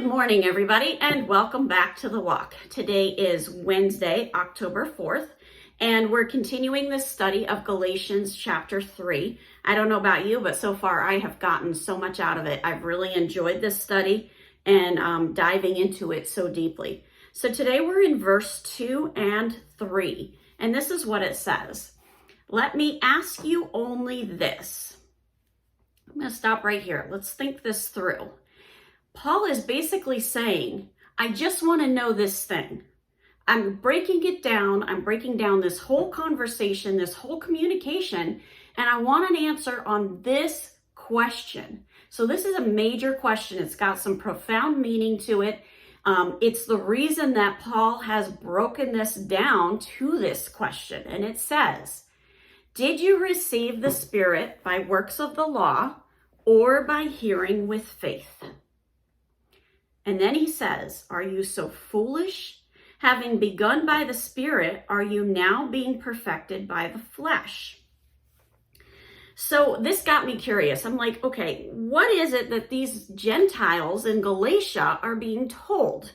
Good morning, everybody, and welcome back to The Walk. Today is Wednesday, October 4th, and we're continuing this study of Galatians chapter 3. I don't know about you, but so far I have gotten so much out of it. I've really enjoyed this study and diving into it so deeply. So today we're in verse 2 and 3, and this is what it says. Let me ask you only this. I'm going to stop right here. Let's think this through. Paul is basically saying, I just want to know this thing. I'm breaking it down. I'm breaking down this whole conversation, this whole communication, and I want an answer on this question. So this is a major question. It's got some profound meaning to it. It's the reason that Paul has broken this down to this question. And it says, did you receive the Spirit by works of the law or by hearing with faith? And then he says, are you so foolish? Having begun by the Spirit, are you now being perfected by the flesh? So this got me curious. I'm like, okay, what is it that these Gentiles in Galatia are being told?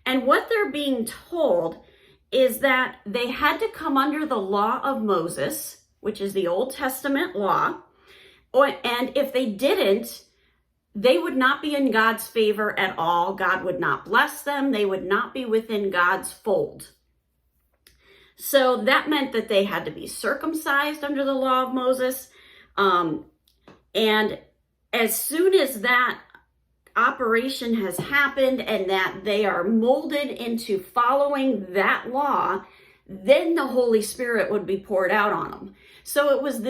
And what they're being told is that they had to come under the law of Moses, which is the Old Testament law. And if they didn't, they would not be in God's favor at all. God would not bless them. They would not be within God's fold. So that meant that they had to be circumcised under the law of Moses. And as soon as that operation has happened and that they are molded into following that law, then the Holy Spirit would be poured out on them. So it was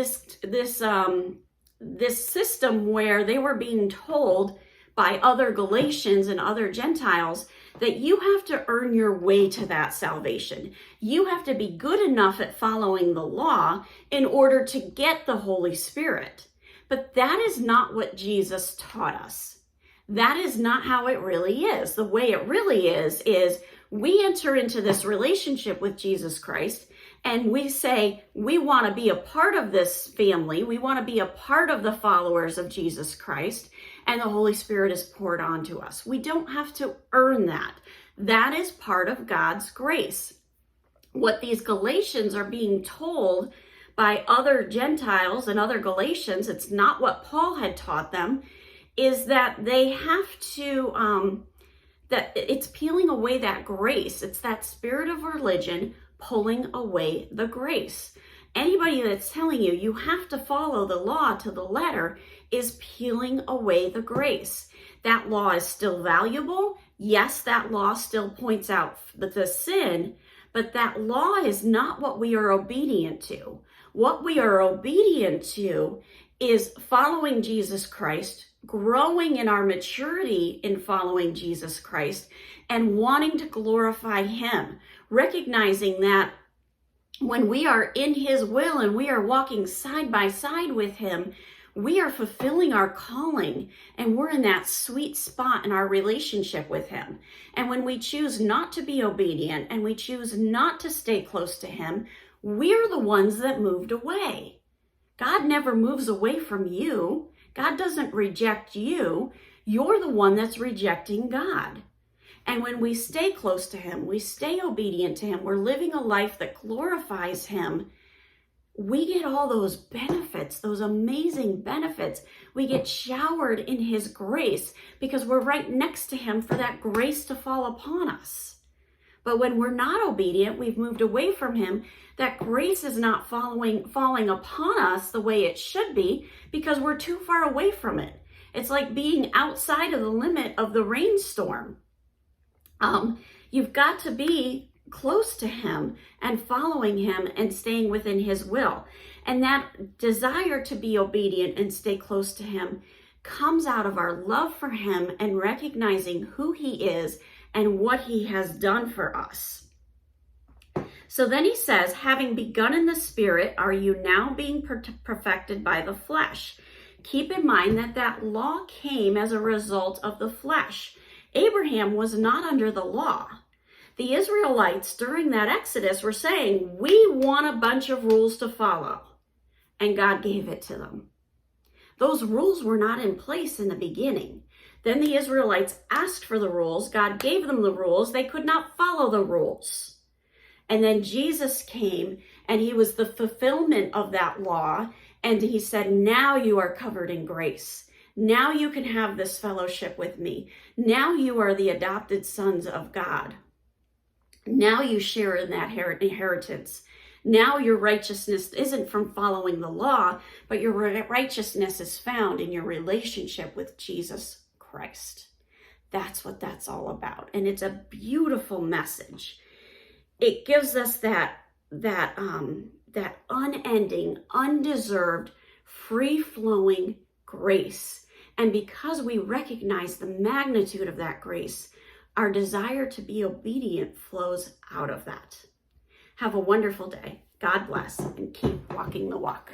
this system where they were being told by other Galatians and other Gentiles that you have to earn your way to that salvation. You have to be good enough at following the law in order to get the Holy Spirit. But that is not what Jesus taught us. That is not how it really is. The way it really is we enter into this relationship with Jesus Christ and we say, we want to be a part of this family. We want to be a part of the followers of Jesus Christ. And the Holy Spirit is poured onto us. We don't have to earn that. That is part of God's grace. What these Galatians are being told by other Gentiles and other Galatians, it's not what Paul had taught them, is that they have to, that it's peeling away that grace. It's that spirit of religion pulling away the grace. Anybody that's telling you you have to follow the law to the letter is peeling away the grace. That law is still valuable. Yes, that law still points out the sin, but that law is not what we are obedient to. What we are obedient to is following Jesus Christ, growing in our maturity in following Jesus Christ, and wanting to glorify Him, recognizing that when we are in His will and we are walking side by side with Him, we are fulfilling our calling and we're in that sweet spot in our relationship with Him. And when we choose not to be obedient and we choose not to stay close to Him, we're the ones that moved away. God never moves away from you. God doesn't reject you. You're the one that's rejecting God. And when we stay close to Him, we stay obedient to Him, we're living a life that glorifies Him, we get all those benefits, those amazing benefits. We get showered in His grace because we're right next to Him for that grace to fall upon us. But when we're not obedient, we've moved away from Him, that grace is not falling upon us the way it should be because we're too far away from it. It's like being outside of the limit of the rainstorm. You've got to be close to Him and following Him and staying within His will. And that desire to be obedient and stay close to Him comes out of our love for Him and recognizing who He is and what He has done for us. So then he says, having begun in the Spirit, are you now being perfected by the flesh? Keep in mind that that law came as a result of the flesh. Abraham was not under the law. The Israelites during that Exodus were saying, we want a bunch of rules to follow. And God gave it to them. Those rules were not in place in the beginning. Then the Israelites asked for the rules. God gave them the rules. They could not follow the rules. And then Jesus came, and he was the fulfillment of that law. And he said, now you are covered in grace. Now you can have this fellowship with me. Now you are the adopted sons of God. Now you share in that inheritance. Now your righteousness isn't from following the law, but your righteousness is found in your relationship with Jesus Christ. That's what that's all about. And it's a beautiful message. It gives us that unending, undeserved, free-flowing grace. And because we recognize the magnitude of that grace, our desire to be obedient flows out of that. Have a wonderful day. God bless, and keep walking the walk.